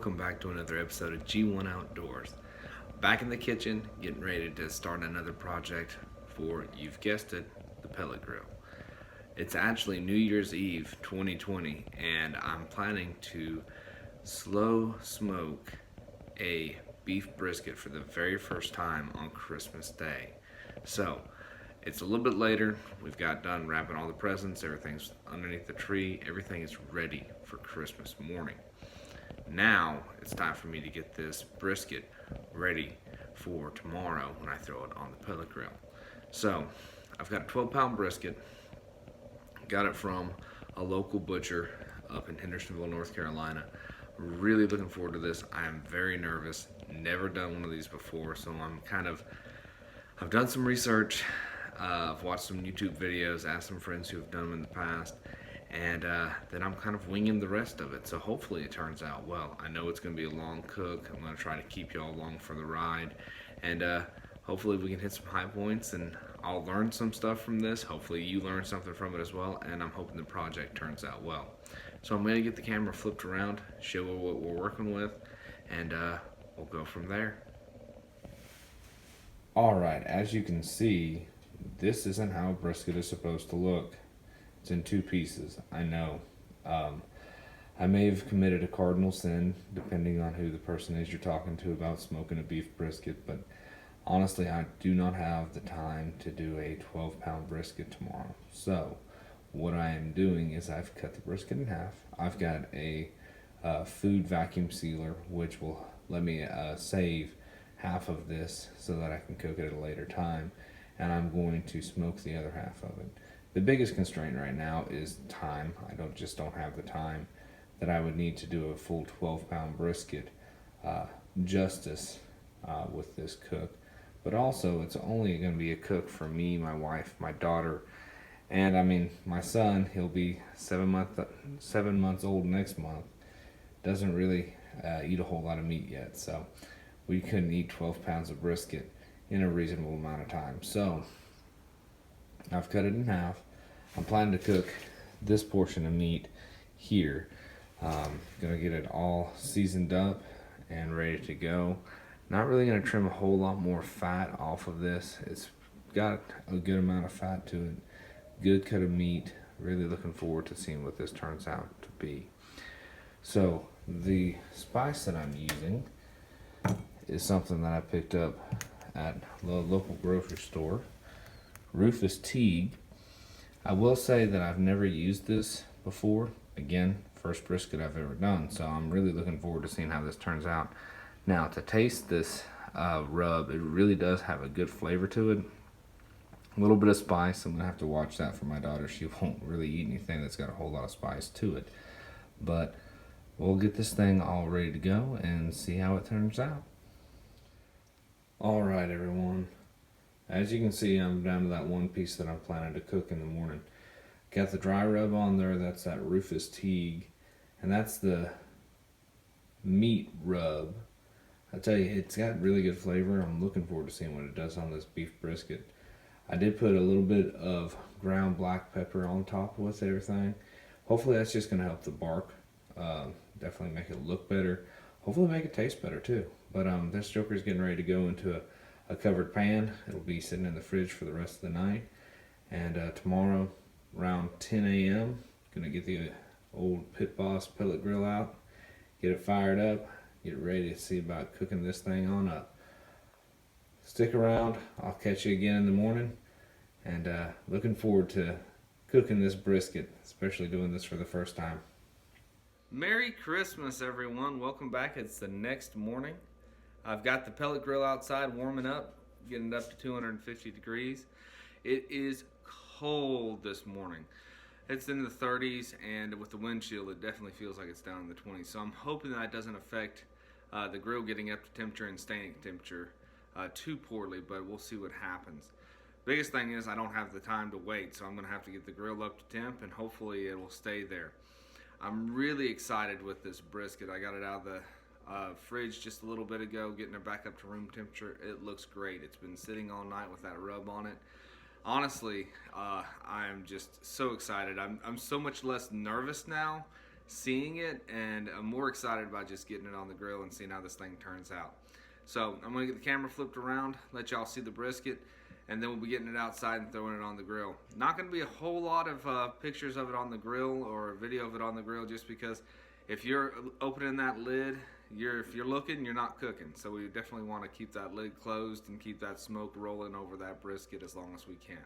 welcome back to another episode of G1 Outdoors. Back in the kitchen, getting ready to start another project for, you've guessed it, the pellet grill. It's actually New Year's Eve 2020, and I'm planning to slow smoke a beef brisket for the very first time on Christmas Day. So, it's a little bit later. We've got done wrapping all the presents, everything's underneath the tree, everything is ready for Christmas morning. Now it's time for me to get this brisket ready for tomorrow when I throw it on the pellet grill. So I've got a 12-pound brisket. Got it from a local butcher up in Hendersonville, North Carolina. Really looking forward to this. I am very nervous. Never done one of these before, so I've done some research. I've watched some YouTube videos, asked some friends who have done them in the past, and then I'm kind of winging the rest of it. So hopefully it turns out well. I know it's going to be a long cook. I'm going to try to keep you all along for the ride, and hopefully we can hit some high points, and I'll learn some stuff from this. Hopefully you learn something from it as well, and I'm hoping the project turns out well. So I'm going to get the camera flipped around, show you what we're working with, and we'll go from there. Alright, as you can see, this isn't how a brisket is supposed to look. It's in two pieces, I know. I may have committed a cardinal sin, depending on who the person is you're talking to about smoking a beef brisket, but honestly, I do not have the time to do a 12-pound brisket tomorrow. So, what I am doing is I've cut the brisket in half. I've got a food vacuum sealer, which will let me save half of this so that I can cook it at a later time, and I'm going to smoke the other half of it. The biggest constraint right now is time. I don't have the time that I would need to do a full 12-pound brisket justice with this cook. But also, it's only going to be a cook for me, my wife, my daughter, and I mean my son. He'll be 7 months old next month. Doesn't really eat a whole lot of meat yet, so we couldn't eat 12 pounds of brisket in a reasonable amount of time. So I've cut it in half. I'm planning to cook this portion of meat here. Gonna get it all seasoned up and ready to go. Not really gonna trim a whole lot more fat off of this. It's got a good amount of fat to it. Good cut of meat. Really looking forward to seeing what this turns out to be. So the spice that I'm using is something that I picked up at the local grocery store. Rufus Teague. I will say that I've never used this before. Again, first brisket I've ever done, so I'm really looking forward to seeing how this turns out. Now, to taste this rub, it really does have a good flavor to it. A little bit of spice. I'm going to have to watch that for my daughter. She won't really eat anything that's got a whole lot of spice to it. But we'll get this thing all ready to go and see how it turns out. Alright, everyone. As you can see, I'm down to that one piece that I'm planning to cook in the morning. Got the dry rub on there. That's that Rufus Teague. And that's the meat rub. I tell you, it's got really good flavor. I'm looking forward to seeing what it does on this beef brisket. I did put a little bit of ground black pepper on top with everything. Hopefully that's just going to help the bark. Definitely make it look better. Hopefully make it taste better too. But this joker's getting ready to go into a covered pan. It'll be sitting in the fridge for the rest of the night. And tomorrow around 10 a.m. gonna get the old Pit Boss pellet grill out, get it fired up, get ready to see about cooking this thing on up. Stick around. I'll catch you again in the morning. And looking forward to cooking this brisket, especially doing this for the first time. Merry Christmas, everyone. Welcome back. It's the next morning. I've got the pellet grill outside warming up, getting it up to 250 degrees. It is cold this morning. It's in the 30s, and with the wind chill, it definitely feels like it's down in the 20s. So I'm hoping that doesn't affect the grill getting up to temperature and staying at temperature too poorly, but we'll see what happens. Biggest thing is I don't have the time to wait, so I'm going to have to get the grill up to temp, and hopefully it will stay there. I'm really excited with this brisket. I got it out of the fridge just a little bit ago, getting it back up to room temperature. It looks great. It's been sitting all night with that rub on it. Honestly, I am just so excited. I'm so much less nervous now seeing it, and I'm more excited about just getting it on the grill and seeing how this thing turns out. So I'm gonna get the camera flipped around, let y'all see the brisket, and then we'll be getting it outside and throwing it on the grill. Not gonna be a whole lot of pictures of it on the grill or a video of it on the grill, just because if you're opening that lid, if you're looking, you're not cooking. So we definitely want to keep that lid closed and keep that smoke rolling over that brisket as long as we can.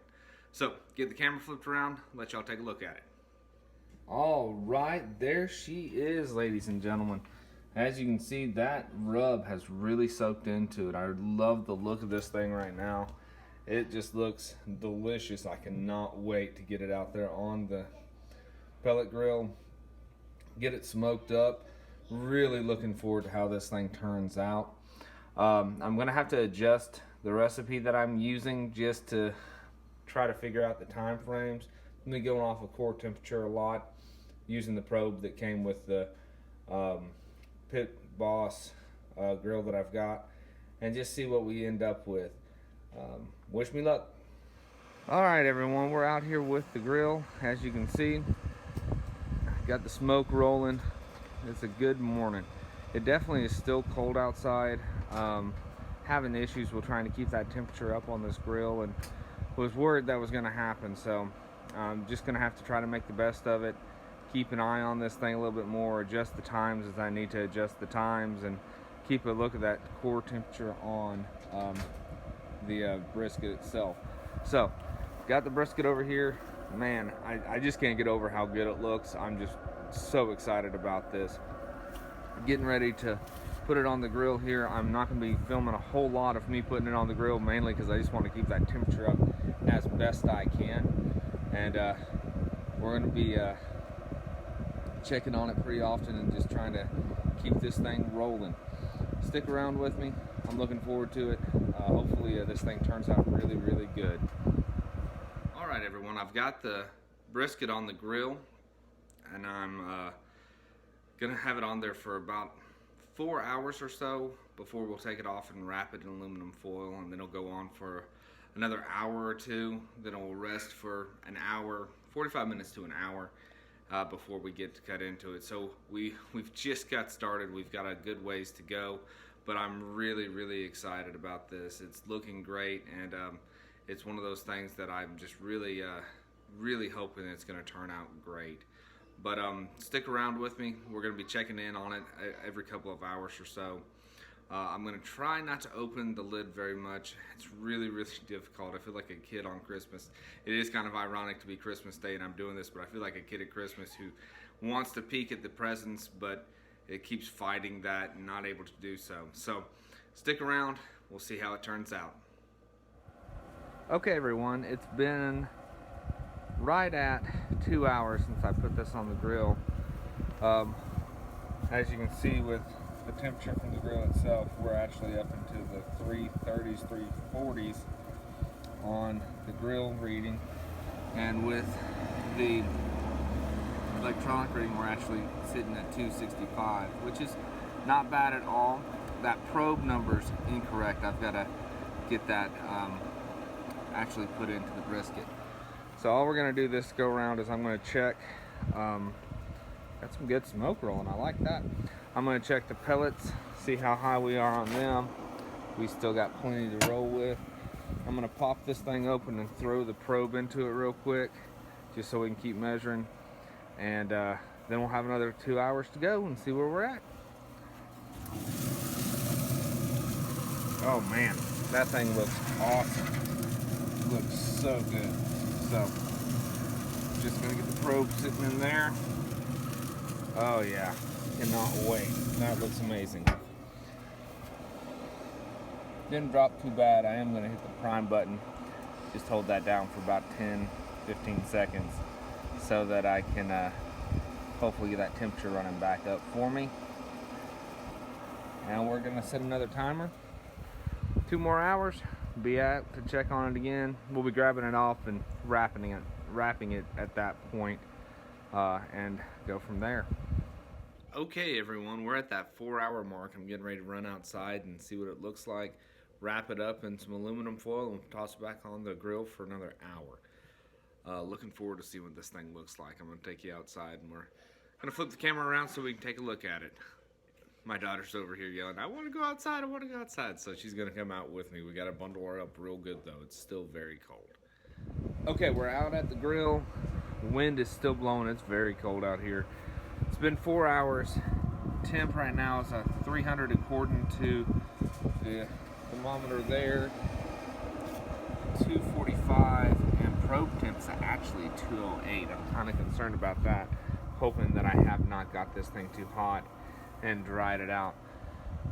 So get the camera flipped around, let y'all take a look at it. All right, there she is, ladies and gentlemen. As you can see, that rub has really soaked into it. I love the look of this thing right now. It just looks delicious. I cannot wait to get it out there on the pellet grill, get it smoked up. Really looking forward to how this thing turns out. I'm gonna have to adjust the recipe that I'm using just to try to figure out the time frames. I'm gonna be going off of core temperature a lot, using the probe that came with the Pit Boss grill that I've got, and just see what we end up with. Wish me luck. All right, everyone, we're out here with the grill. As you can see, got the smoke rolling. It's a good morning. It definitely is still cold outside. Having issues with trying to keep that temperature up on this grill, and was worried that was going to happen. So I'm just going to have to try to make the best of it. Keep an eye on this thing a little bit more. Adjust the times as I need to adjust the times, and keep a look at that core temperature on the brisket itself. So got the brisket over here. Man, I just can't get over how good it looks. I'm just so excited about this. Getting ready to put it on the grill here. I'm not going to be filming a whole lot of me putting it on the grill, mainly because I just want to keep that temperature up as best I can. And we're going to be checking on it pretty often and just trying to keep this thing rolling. Stick around with me. I'm looking forward to it. Hopefully this thing turns out really, really good. All right, everyone, I've got the brisket on the grill, and I'm gonna have it on there for about 4 hours or so before we'll take it off and wrap it in aluminum foil, and then it'll go on for another hour or two. Then it will rest for an hour, 45 minutes to an hour before we get to cut into it. So we've just got started. We've got a good ways to go, but I'm really, really excited about this. It's looking great, and it's one of those things that I'm just really really hoping it's going to turn out great. But stick around with me. We're going to be checking in on it every couple of hours or so. I'm going to try not to open the lid very much. It's really, really difficult. I feel like a kid on Christmas. It is kind of ironic to be Christmas Day and I'm doing this, but I feel like a kid at Christmas who wants to peek at the presents, but it keeps fighting that and not able to do so. So stick around. We'll see how it turns out. Okay, everyone. It's been right at 2 hours since I put this on the grill. As you can see, with the temperature from the grill itself, we're actually up into the 330s, 340s on the grill reading, and with the electronic reading, we're actually sitting at 265, which is not bad at all. That probe number's incorrect. I've got to get that actually put into the brisket. So all we're going to do this go around is I'm going to check, got some good smoke rolling, I like that. I'm going to check the pellets, see how high we are on them. We still got plenty to roll with. I'm going to pop this thing open and throw the probe into it real quick, just so we can keep measuring. And then we'll have another 2 hours to go and see where we're at. Oh man, that thing looks awesome. Looks so good. So, just gonna get the probe sitting in there. Oh yeah, cannot wait. That looks amazing. Didn't drop too bad. I am gonna hit the prime button. Just hold that down for about 10-15 seconds so that I can hopefully get that temperature running back up for me. And we're gonna set another timer. 2 more hours. Be out to check on it again. We'll be grabbing it off and wrapping it at that point, and go from there. Okay, everyone, we're at that 4-hour mark. I'm getting ready to run outside and see what it looks like. Wrap it up in some aluminum foil and toss it back on the grill for another hour. Looking forward to see what this thing looks like. I'm going to take you outside and we're gonna flip the camera around so we can take a look at it. My daughter's over here yelling, I want to go outside, I want to go outside. So she's gonna come out with me. We gotta bundle her up real good though. It's still very cold. Okay, we're out at the grill. The wind is still blowing. It's very cold out here. It's been 4 hours. Temp right now is a 300 according to the thermometer there. 245, and probe temp's actually 208. I'm kind of concerned about that, hoping that I have not got this thing too hot and dried it out.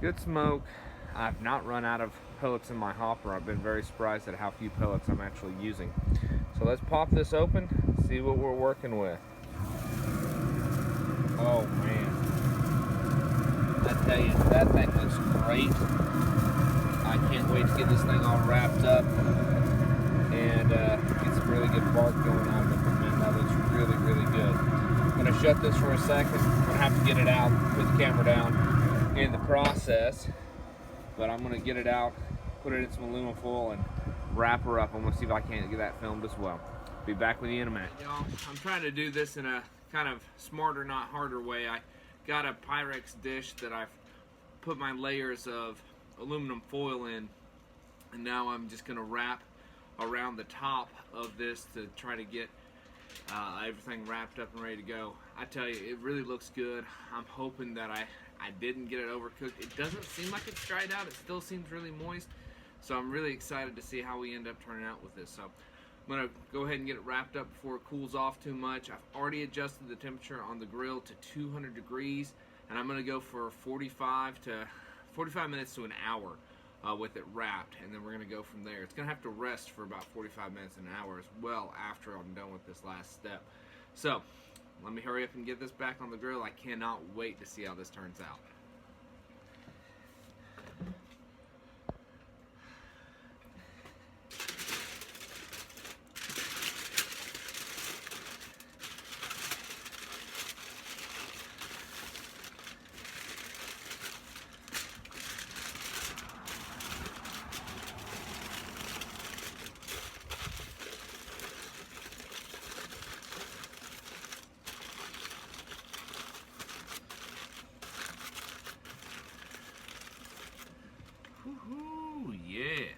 Good smoke. I've not run out of pellets in my hopper. I've been very surprised at how few pellets I'm actually using. So let's pop this open, see what we're working with. Oh man, I tell you, that thing looks great. I can't wait to get this thing all wrapped up and get some really good bark going out of it. Man, that looks really, really good. I'm gonna shut this for a second. I'm gonna have to get it out, put the camera down in the process, but I'm gonna get it out, put it in some aluminum foil and wrap her up. I'm gonna see if I can't get that filmed as well. Be back with you in a minute. Y'all, I'm trying to do this in a kind of smarter, not harder way. I got a Pyrex dish that I've put my layers of aluminum foil in, and now I'm just gonna wrap around the top of this to try to get everything wrapped up and ready to go. I tell you, it really looks good. I'm hoping that I didn't get it overcooked. It doesn't seem like it's dried out. It still seems really moist. So I'm really excited to see how we end up turning out with this. So I'm gonna go ahead and get it wrapped up before it cools off too much. I've already adjusted the temperature on the grill to 200 degrees, and I'm gonna go for 45 minutes to an hour with it wrapped, and then we're gonna go from there. It's gonna have to rest for about 45 minutes and an hour as well after I'm done with this last step. So let me hurry up and get this back on the grill. I cannot wait to see how this turns out. Woohoo, yeah.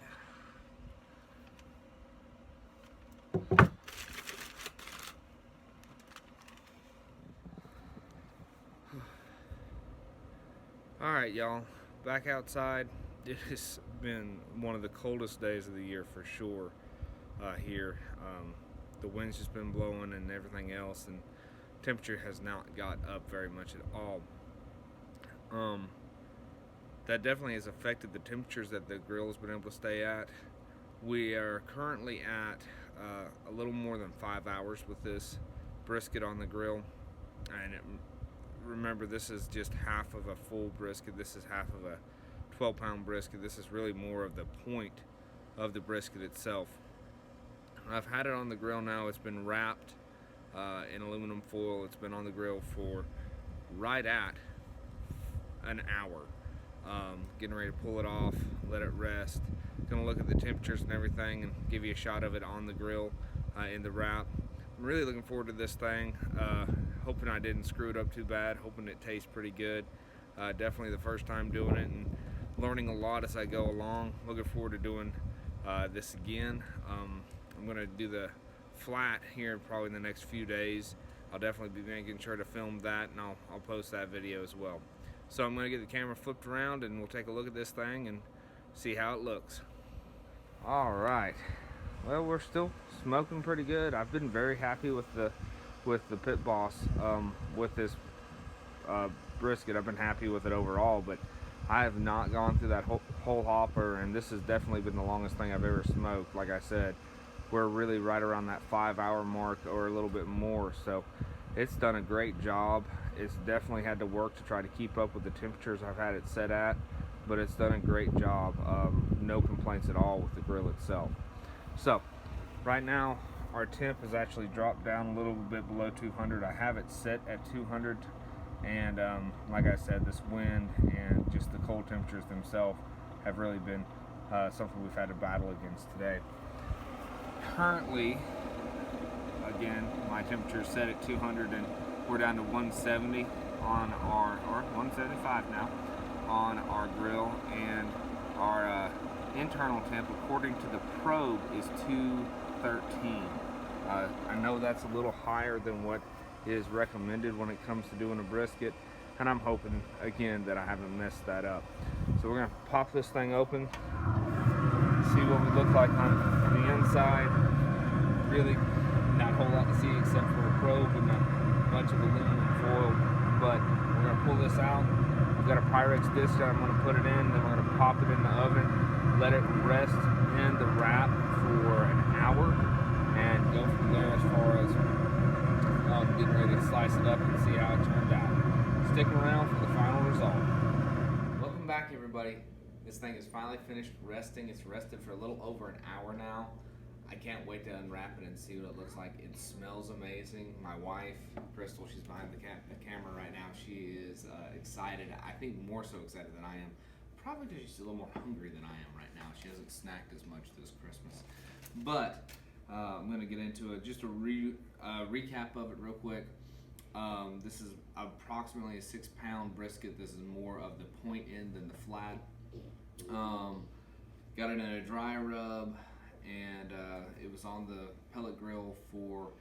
All right, y'all, back outside. It has been one of the coldest days of the year for sure here. The wind's just been blowing and everything else, and temperature has not got up very much at all. That definitely has affected the temperatures that the grill has been able to stay at. We are currently at a little more than 5 hours with this brisket on the grill, and remember, this is just half of a full brisket. This is half of a 12-pound brisket. This is really more of the point of the brisket itself. I've had it on the grill now. It's been wrapped in aluminum foil. It's been on the grill for right at an hour. Getting ready to pull it off, let it rest. Gonna look at the temperatures and everything and give you a shot of it on the grill in the wrap. I'm really looking forward to this thing. Hoping I didn't screw it up too bad. Hoping it tastes pretty good. Definitely the first time doing it and learning a lot as I go along. Looking forward to doing this again. I'm gonna do the flat here probably in the next few days. I'll definitely be making sure to film that, and I'll post that video as well. So I'm gonna get the camera flipped around and we'll take a look at this thing and see how it looks. All right. Well, we're still smoking pretty good. I've been very happy with the Pit Boss with this brisket. I've been happy with it overall, but I have not gone through that whole hopper, and this has definitely been the longest thing I've ever smoked. Like I said, we're really right around that 5-hour mark or a little bit more, so it's done a great job. It's definitely had to work to try to keep up with the temperatures I've had it set at, but it's done a great job. No complaints at all with the grill itself. So right now our temp has actually dropped down a little bit below 200. I have it set at 200, and like I said, this wind and just the cold temperatures themselves have really been something we've had to battle against today. Currently, again, my temperature is set at 200, and We're down to 170 on our, or 175 now, on our grill, and our internal temp, according to the probe, is 213. I know that's a little higher than what is recommended when it comes to doing a brisket, and I'm hoping again that I haven't messed that up. So we're gonna pop this thing open, see what we look like on the inside. Really not a whole lot to see except for a probe and a bunch of aluminum foil, but we're gonna pull this out. I've got a Pyrex disc that I'm gonna put it in, then we're gonna pop it in the oven, let it rest in the wrap for an hour, and go from there as far as getting ready to slice it up and see how it turned out. Stick around for the final result. Welcome back, everybody. This thing is finally finished resting. It's rested for a little over an hour now. I can't wait to unwrap it and see what it looks like. It smells amazing. My wife, Crystal, she's behind the camera right now. She is excited. I think more so excited than I am. Probably because she's a little more hungry than I am right now. She hasn't snacked as much this Christmas. But I'm going to get into it. Just a recap of it real quick. This is approximately a 6-pound brisket. This is more of the point end than the flat. Got it in a dry rub, and it was on the pellet grill for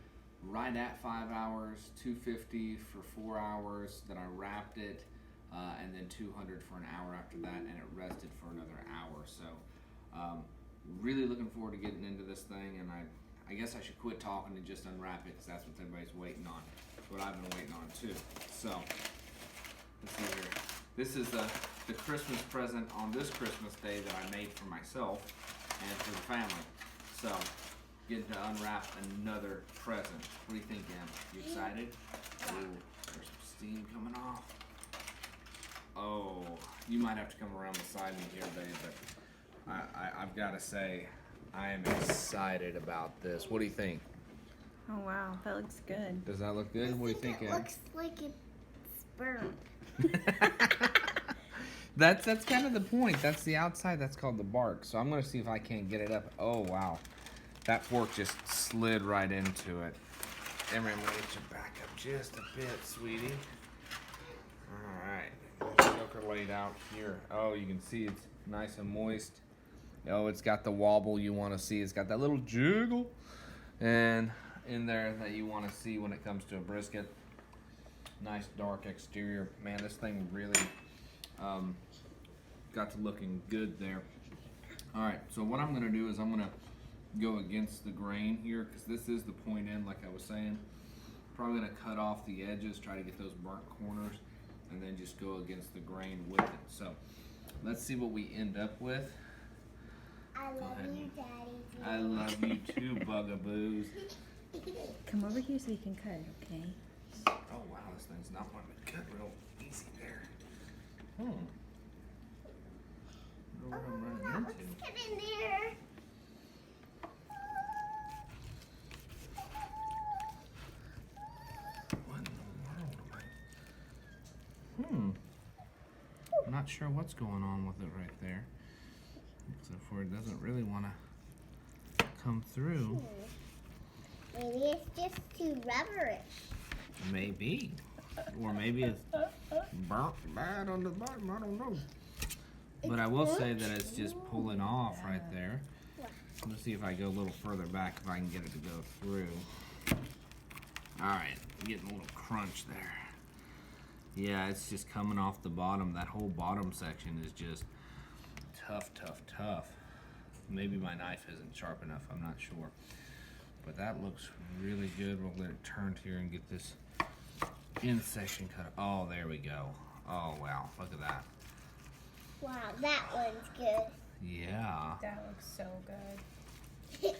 right at 5 hours, 250 for 4 hours. Then I wrapped it, and then 200 for an hour after that, and it rested for another hour. So really looking forward to getting into this thing, and I guess I should quit talking and just unwrap it, because that's what everybody's waiting on. That's what I've been waiting on too. So let's see here. This is the Christmas present on this Christmas day that I made for myself and for the family. So getting to unwrap another present. What do you think, Em? You excited? Ooh, there's some steam coming off. Oh, you might have to come around beside me here, babe, but I've got to say, I am excited about this. What do you think? Oh wow, that looks good. Does that look good? What do you think, It Em? looks like it's burnt. That's kind of the point. That's the outside. That's called the bark. So I'm going to see if I can't get it up. Oh, wow. That fork just slid right into it. Emery, I'm going to get you back up just a bit, sweetie. All right. Joker laid out here. Oh, you can see it's nice and moist. Oh, it's got the wobble you want to see. It's got that little jiggle and in there that you want to see when it comes to a brisket. Nice dark exterior. Man, this thing really got to looking good there. All right, so what I'm gonna do is I'm gonna go against the grain here, because this is the point end, like I was saying. Probably gonna cut off the edges, try to get those burnt corners, and then just go against the grain with it. So let's see what we end up with. I love you, Daddy. I love you too, bugaboos. Come over here so you can cut, okay? Oh wow, this thing's not wanting to cut real easy there. I don't know what I'm running Let's into. get in there. What in the world am I? I'm not sure what's going on with it right there. Except for it doesn't really want to come through. Maybe it's just too rubberish. Maybe. Or maybe it's burnt bad on the bottom. I don't know. But I will say that it's just pulling off right there. Let's see if I go a little further back, if I can get it to go through. Alright, getting a little crunch there. Yeah, it's just coming off the bottom. That whole bottom section is just tough, tough, tough. Maybe my knife isn't sharp enough, I'm not sure. But that looks really good. We'll let it turn here and get this end section cut. Oh, there we go. Oh, wow, look at that. Wow, that one's good. Yeah. That looks so good.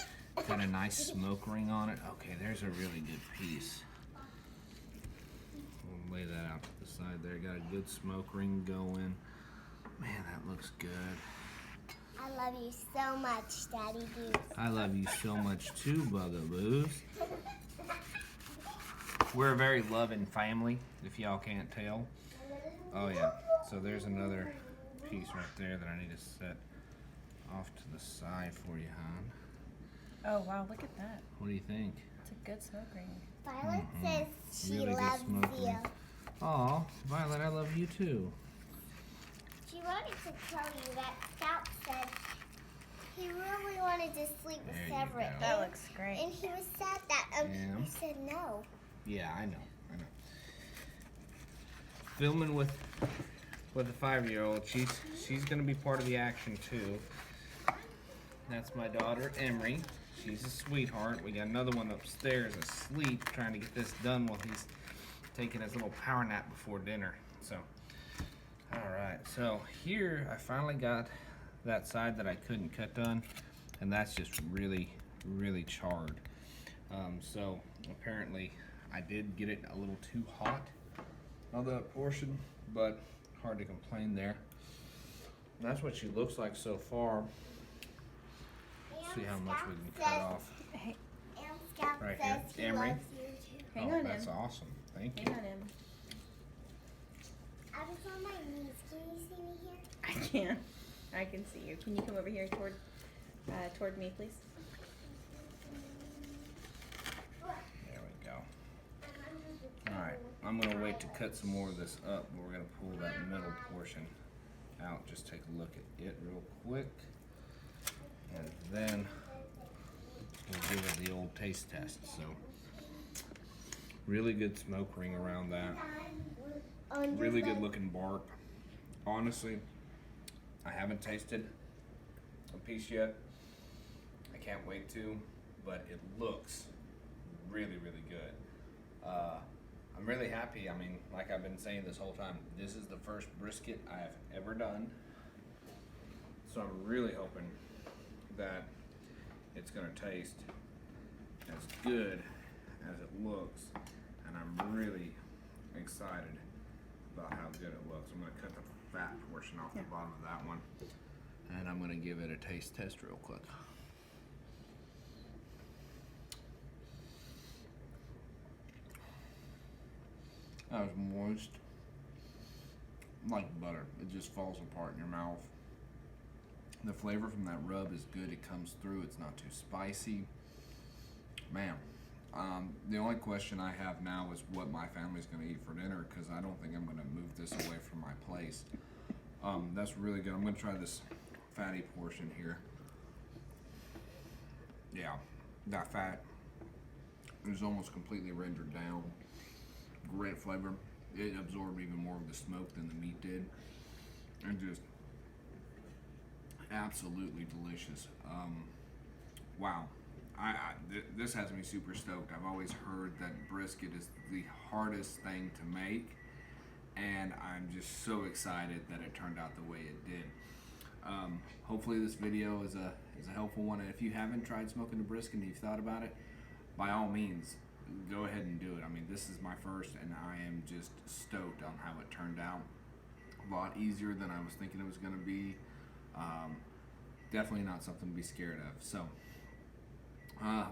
Got a nice smoke ring on it. Okay, there's a really good piece. We'll lay that out to the side there. Got a good smoke ring going. Man, that looks good. I love you so much, Daddy Goose. I love you so much too, bugaboos. We're a very loving family, if y'all can't tell. Oh yeah, so there's another piece right there that I need to set off to the side for you, hon. Oh wow, look at that. What do you think? It's a good smoke ring. Violet says She Really good loves smoke you. ring. Aw, Violet, I love you too. She wanted to tell you that Scout said he really wanted to sleep with There you Everett. go. That looks great. And he was sad that Yeah. you said no. Yeah, I know. Filming with a 5-year-old. She's gonna be part of the action too. That's my daughter Emery. She's a sweetheart. We got another one upstairs asleep, trying to get this done while he's taking his little power nap before dinner. So, all right. So here I finally got that side that I couldn't cut done, and that's just really, really charred. So apparently I did get it a little too hot on that portion, but hard to complain there. And that's what she looks like so far. See how much we can cut off. Hey, And Scout Right says here. he Emery? loves you too. hang Oh, on, that's Em. awesome. Thank Hang you. on, Em. I was on my knees. Can you see me here? I can. I can see you. Can you come over here toward me, please? There we go. Alright, I'm going to wait to cut some more of this up, but we're going to pull that middle portion out. Just take a look at it real quick. And then we'll give it the old taste test. So, really good smoke ring around that. Really good looking bark. Honestly, I haven't tasted a piece yet. I can't wait to, but it looks really, really good. I'm really happy. I mean, like I've been saying this whole time, this is the first brisket I have ever done. So I'm really hoping that it's gonna taste as good as it looks, and I'm really excited about how good it looks. I'm gonna cut the fat portion off the bottom of that one, and I'm gonna give it a taste test real quick. That was moist, like butter. It just falls apart in your mouth. The flavor from that rub is good. It comes through. It's not too spicy. Man, the only question I have now is what my family's going to eat for dinner, because I don't think I'm going to move this away from my place. That's really good. I'm going to try this fatty portion here. Yeah, that fat is almost completely rendered down. Great flavor. It absorbed even more of the smoke than the meat did, and just absolutely delicious. Wow, this has me super stoked. I've always heard that brisket is the hardest thing to make, and I'm just so excited that it turned out the way it did. Hopefully this video is a helpful one, and if you haven't tried smoking a brisket and you've thought about it, by all means, go ahead and do it. I mean, this is my first, and I am just stoked on how it turned out. A lot easier than I was thinking it was going to be. Definitely not something to be scared of. So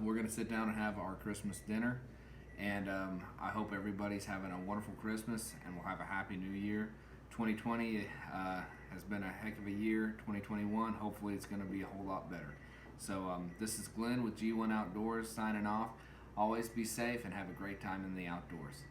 we're going to sit down and have our Christmas dinner, and I hope everybody's having a wonderful Christmas, and we'll have a happy new year. 2020 has been a heck of a year. 2021, hopefully it's going to be a whole lot better. So this is Glenn with G1 Outdoors signing off. Always be safe and have a great time in the outdoors.